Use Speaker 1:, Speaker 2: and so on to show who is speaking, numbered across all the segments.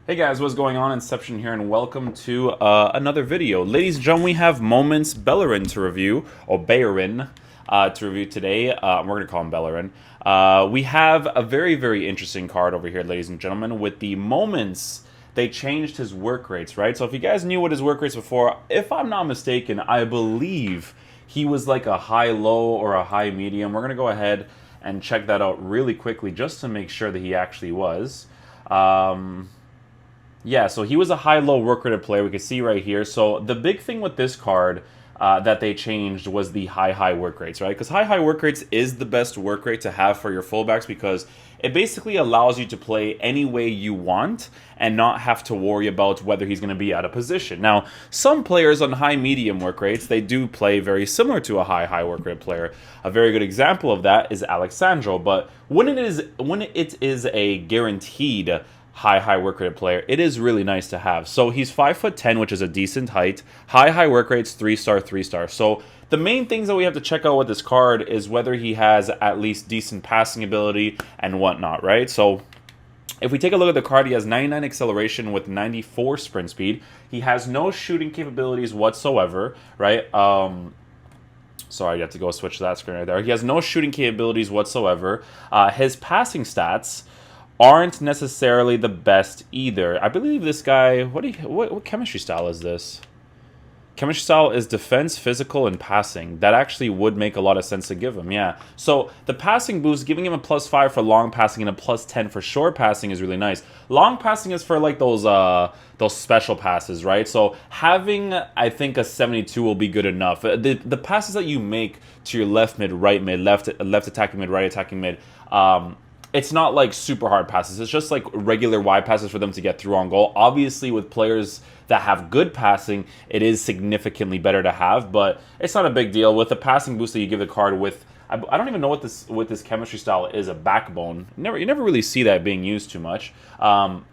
Speaker 1: Hey guys, what's going on? Inception here, and welcome to another video. Ladies and gentlemen, we have Moments Bellerin to review, or Bellerin to review today. We're going to call him Bellerin. We have a very interesting card over here, ladies and gentlemen, with the Moments. They changed his work rates, right? So if you guys knew what his work rates before, if I'm not mistaken, I believe he was like a high-low or a high-medium. We're going to go ahead and check that out really quickly just to make sure that he actually was. Yeah, so he was a high-low work-rated player. We can see right here. So the big thing with this card that they changed was the high work rates, right? Because high work rates is the best work rate to have for your fullbacks because it basically allows you to play any way you want and not have to worry about whether he's going to be out of position. Now, some players on high-medium work rates, they do play very similar to a high work rate player. A very good example of that is Alexandro, but when it is a guaranteed high work rate player, it is really nice to have. So he's 5'10", which is a decent height. High work rates, 3-star, 3-star. So the main things that we have to check out with this card is whether he has at least decent passing ability and whatnot, right? So if we take a look at the card, he has 99 acceleration with 94 sprint speed. He has no shooting capabilities whatsoever, right? Sorry, I got to go switch to that screen right there. He has no shooting capabilities whatsoever. His passing stats aren't necessarily the best either. I believe this guy, what chemistry style is this? Chemistry style is defense, physical, and passing. That actually would make a lot of sense to give him, yeah. So the passing boost, giving him a +5 for long passing and a +10 for short passing is really nice. Long passing is for like those special passes, right? So having, I think, a 72 will be good enough. The passes that you make to your left mid, right mid, left attacking mid, right attacking mid, it's not like super hard passes. It's just like regular wide passes for them to get through on goal. Obviously, with players that have good passing, it is significantly better to have, but it's not a big deal. With the passing boost that you give the card with, I don't even know what this chemistry style is, a backbone. You never really see that being used too much.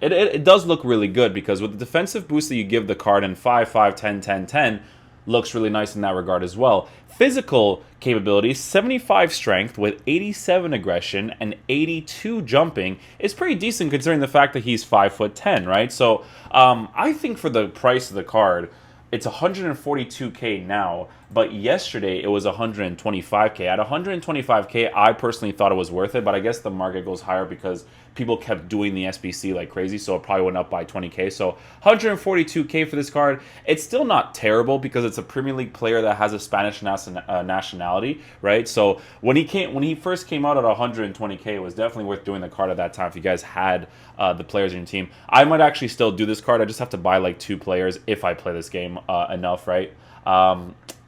Speaker 1: It does look really good because with the defensive boost that you give the card in 5, 10, 10, 10, looks really nice in that regard as well. Physical capabilities, 75 strength with 87 aggression and 82 jumping is pretty decent considering the fact that he's 5'10", right? So I think for the price of the card, it's 142K now, but yesterday it was 125K. At 125K, I personally thought it was worth it, but I guess the market goes higher because people kept doing the SBC like crazy, so it probably went up by 20K. So 142K for this card. It's still not terrible because it's a Premier League player that has a Spanish nationality, right? So when he first came out at 120K, it was definitely worth doing the card at that time if you guys had the players in your team. I might actually still do this card. I just have to buy like 2 players if I play this game enough, right?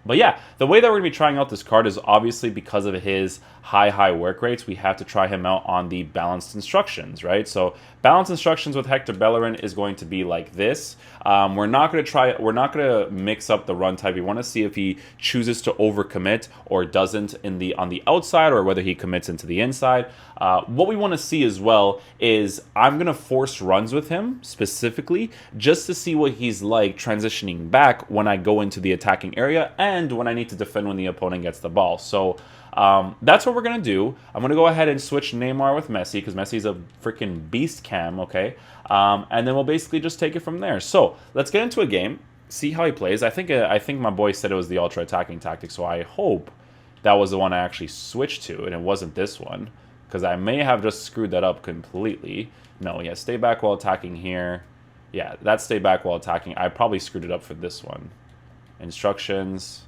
Speaker 1: But yeah, the way that we're going to be trying out this card is obviously because of his high work rates, we have to try him out on the balanced instructions, right? So balanced instructions with Hector Bellerin is going to be like this. We're not going to mix up the run type. We want to see if he chooses to overcommit or doesn't on the outside, or whether he commits into the inside. What we want to see as well is I'm going to force runs with him specifically just to see what he's like transitioning back when I go into the attacking area and when I need to defend when the opponent gets the ball. So that's what we're going to do. I'm going to go ahead and switch Neymar with Messi because Messi's a freaking beast cam, okay? And then we'll basically just take it from there. So let's get into a game, see how he plays. I think my boy said it was the ultra attacking tactic, so I hope that was the one I actually switched to and it wasn't this one, because I may have just screwed that up completely. No, yeah, stay back while attacking here. Yeah, that's stay back while attacking. I probably screwed it up for this one. Instructions.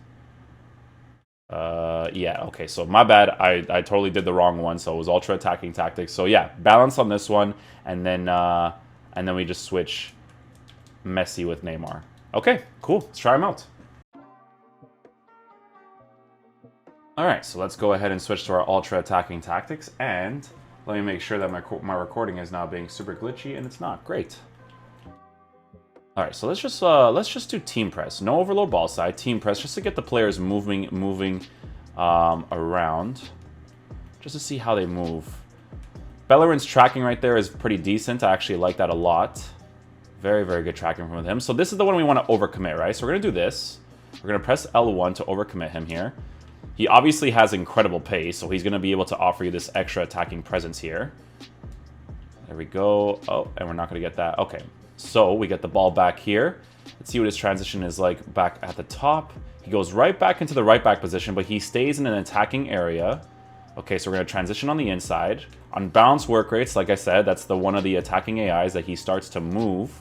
Speaker 1: Yeah, okay, so my bad. I totally did the wrong one, so it was ultra attacking tactics. So yeah, balance on this one, and then we just switch Messi with Neymar. Okay, cool. Let's try him out. All right, so let's go ahead and switch to our ultra attacking tactics, and let me make sure that my recording is now being super glitchy, and it's not. Great. All right, so let's just do team press. No overload ball side, team press, just to get the players moving around, just to see how they move. Bellerin's tracking right there is pretty decent. I actually like that a lot. Very good tracking from him. So this is the one we want to overcommit, right? So we're gonna do this. We're gonna press L1 to overcommit him here. He obviously has incredible pace, so he's gonna be able to offer you this extra attacking presence here. There we go. Oh, and we're not going to get that. Okay, so we get the ball back here. Let's see what his transition is like back at the top. He goes right back into the right back position, but he stays in an attacking area. Okay, so we're going to transition on the inside. On bounce work rates, like I said, that's the one of the attacking AIs that he starts to move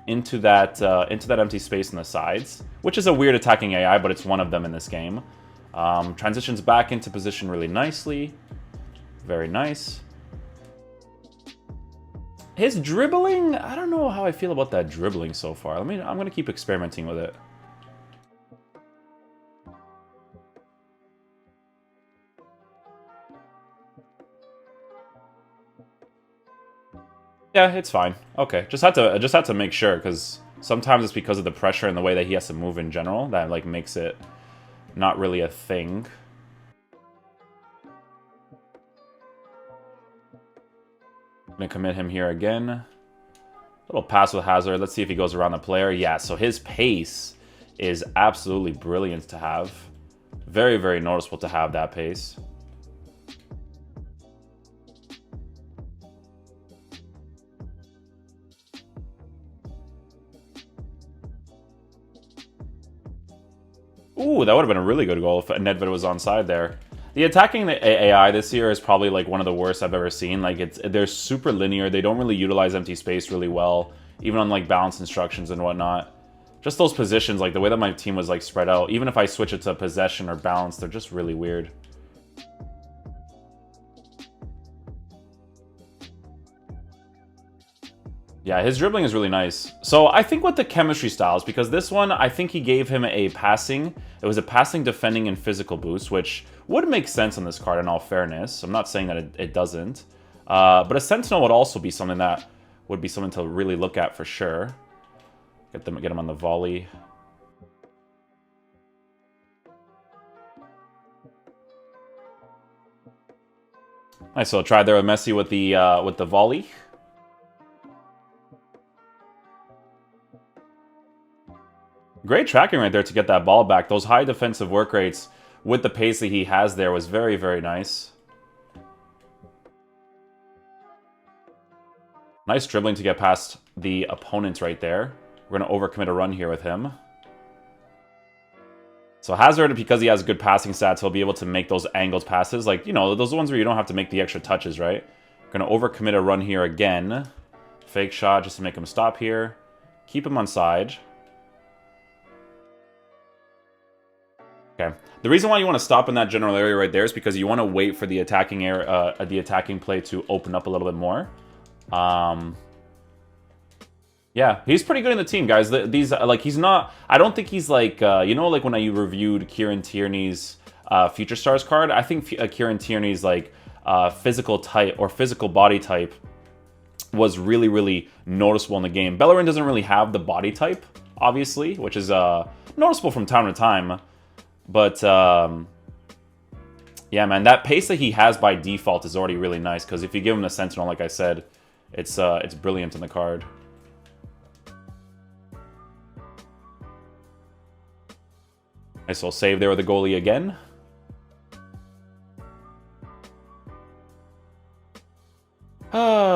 Speaker 1: into that empty space on the sides, which is a weird attacking AI, but it's one of them in this game. Transitions back into position really nicely. Very nice. His dribbling, I don't know how I feel about that dribbling so far. I'm going to keep experimenting with it. Yeah, it's fine. Okay, just had to make sure, because sometimes it's because of the pressure and the way that he has to move in general that like makes it not really a thing. I'm gonna commit him here again. Little pass with Hazard. Let's see if he goes around the player. Yeah, so his pace is absolutely brilliant to have. Very, very noticeable to have that pace. Ooh, that would have been a really good goal if Nedved was onside there. The attacking AI this year is probably like one of the worst I've ever seen. Like they're super linear. They don't really utilize empty space really well, even on like balance instructions and whatnot. Just those positions, like the way that my team was like spread out. Even if I switch it to possession or balance, they're just really weird. Yeah, his dribbling is really nice. So I think with the chemistry styles, because this one, I think he gave him a passing. It was a passing, defending, and physical boost, which would make sense on this card in all fairness. I'm not saying that it doesn't. But a Sentinel would also be something that would be something to really look at for sure. Get him on the volley. Nice little try there with Messi with the volley. Great tracking right there to get that ball back. Those high defensive work rates with the pace that he has there was very, very nice. Nice dribbling to get past the opponent right there. We're going to overcommit a run here with him. So Hazard, because he has good passing stats, he'll be able to make those angled passes. Like, you know, those ones where you don't have to make the extra touches, right? Going to overcommit a run here again. Fake shot just to make him stop here. Keep him on side. Okay. The reason why you want to stop in that general area right there is because you want to wait for the attacking play to open up a little bit more. Yeah, he's pretty good in the team, guys. These like he's not. I don't think he's like you know, like when I reviewed Kieran Tierney's Future Stars card. I think Kieran Tierney's like physical type or physical body type was really, really noticeable in the game. Bellerin doesn't really have the body type, obviously, which is noticeable from time to time. But, yeah, man, that pace that he has by default is already really nice, because if you give him the Sentinel, like I said, it's brilliant in the card. Nice little save there with the goalie again.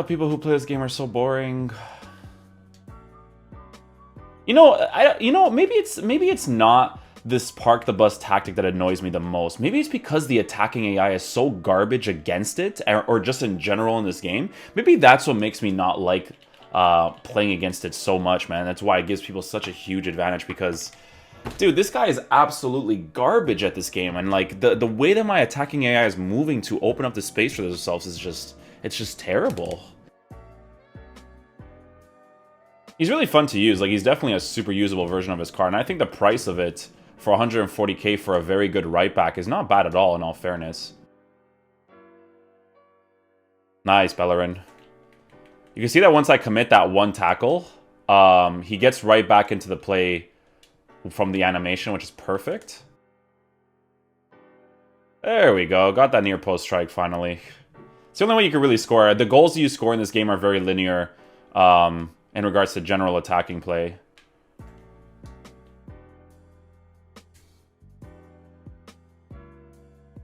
Speaker 1: People who play this game are so boring. You know, maybe it's not this park the bus tactic that annoys me the most. Maybe it's because the attacking AI is so garbage against it, or just in general in this game. Maybe that's what makes me not like playing against it so much, man. That's why it gives people such a huge advantage, because, dude, this guy is absolutely garbage at this game. And like the way that my attacking AI is moving to open up the space for themselves is just terrible. He's really fun to use. Like, he's definitely a super usable version of his card, and I think the price of it for 140k for a very good right back is not bad at all, in all fairness. Nice, Bellerin. You can see that once I commit that one tackle, he gets right back into the play from the animation, which is perfect. There we go. Got that near post strike finally. It's the only way you can really score. The goals you score in this game are very linear in regards to general attacking play.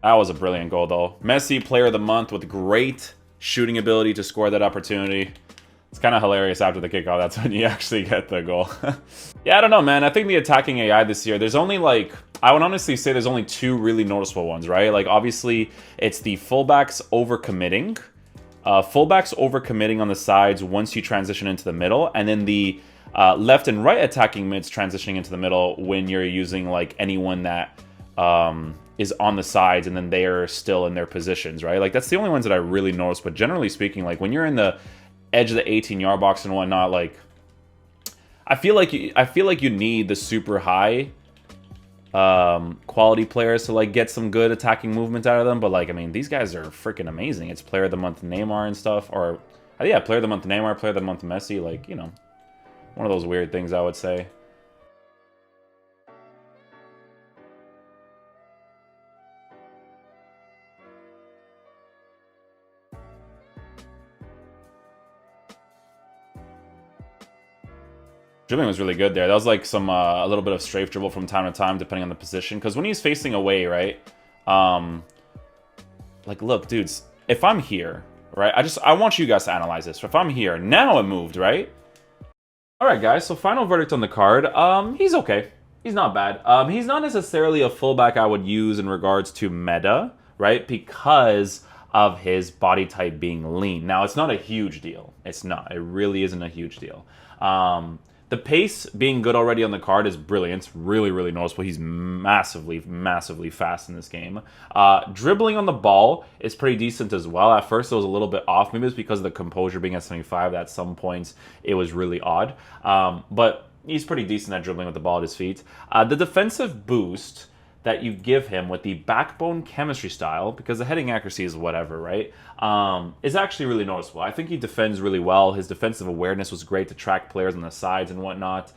Speaker 1: That was a brilliant goal, though. Messi, player of the month, with great shooting ability to score that opportunity. It's kind of hilarious after the kickoff. That's when you actually get the goal. Yeah, I don't know, man. I think the attacking AI this year, there's only like, I would honestly say there's only two really noticeable ones, right? Like, obviously, it's the fullbacks overcommitting. Fullbacks overcommitting on the sides once you transition into the middle, and then the left and right attacking mids transitioning into the middle when you're using like anyone that is on the sides and then they're still in their positions, right? Like, that's the only ones that I really noticed. But generally speaking, like when you're in the edge of the 18-yard box and whatnot, like I feel like you need the super high quality players to like get some good attacking movement out of them. But like, I mean, these guys are freaking amazing. It's player of the month Neymar and stuff, or yeah, player of the month Neymar, player of the month Messi. Like, you know, one of those weird things I would say. Dribbling was really good there. That was like some a little bit of strafe dribble from time to time, depending on the position. Because when he's facing away, right? Like, look, dudes, if I'm here, right? I want you guys to analyze this. If I'm here, now it moved, right? All right, guys. So final verdict on the card. He's okay. He's not bad. He's not necessarily a fullback I would use in regards to meta, right? Because of his body type being lean. Now, it's not a huge deal. It's not. It really isn't a huge deal. The pace being good already on the card is brilliant. It's really, really noticeable. He's massively, massively fast in this game. Dribbling on the ball is pretty decent as well. At first, it was a little bit off. Maybe it's because of the composure being at 75. At some points, it was really odd. But he's pretty decent at dribbling with the ball at his feet. The defensive boost that you give him with the backbone chemistry style, because the heading accuracy is whatever, right, is actually really noticeable. I think he defends really well. His defensive awareness was great to track players on the sides and whatnot.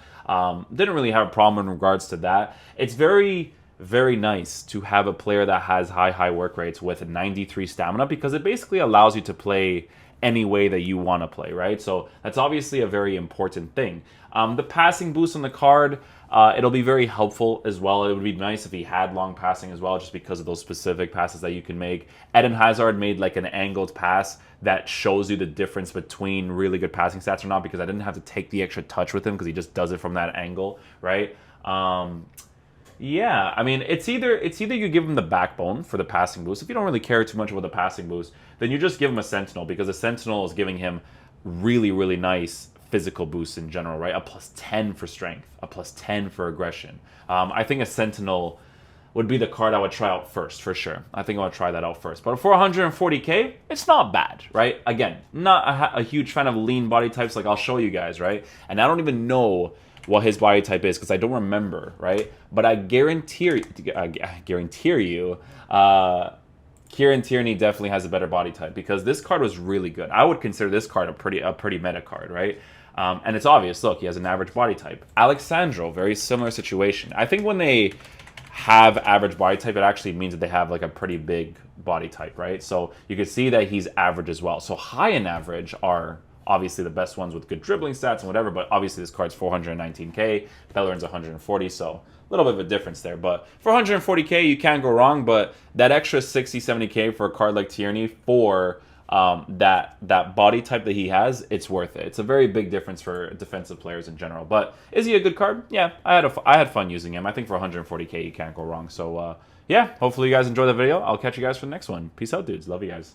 Speaker 1: Didn't really have a problem in regards to that. It's very, very nice to have a player that has high work rates with 93 stamina, because it basically allows you to play any way that you want to play, right? So that's obviously a very important thing. The passing boost on the card, it'll be very helpful as well. It would be nice if he had long passing as well, just because of those specific passes that you can make. Eden Hazard made like an angled pass that shows you the difference between really good passing stats or not, because I didn't have to take the extra touch with him because he just does it from that angle, right? Yeah, I mean, it's either you give him the backbone for the passing boost. If you don't really care too much about the passing boost, then you just give him a Sentinel, because a Sentinel is giving him really, really nice physical boosts in general, right? A +10 for strength, a +10 for aggression. I think a Sentinel would be the card I would try out first, for sure. I think I would try that out first. But for 140k, it's not bad, right? Again, not a huge fan of lean body types, like I'll show you guys, right? And I don't even know what his body type is, because I don't remember, right? But I guarantee you, Kieran Tierney definitely has a better body type, because this card was really good. I would consider this card a pretty meta card, right? And it's obvious. Look, he has an average body type. Alexandro, very similar situation. I think when they have average body type, it actually means that they have like a pretty big body type, right? So you can see that he's average as well. So high and average are obviously the best ones with good dribbling stats and whatever, but obviously this card's 419k, Bellerin's 140, so a little bit of a difference there. But for 140k, you can't go wrong, but that extra 60, 70k for a card like Tierney for that body type that he has, it's worth it. It's a very big difference for defensive players in general. But is he a good card? Yeah, I had fun using him. I think for 140k, you can't go wrong. So yeah, hopefully you guys enjoy the video. I'll catch you guys for the next one. Peace out, dudes. Love you guys.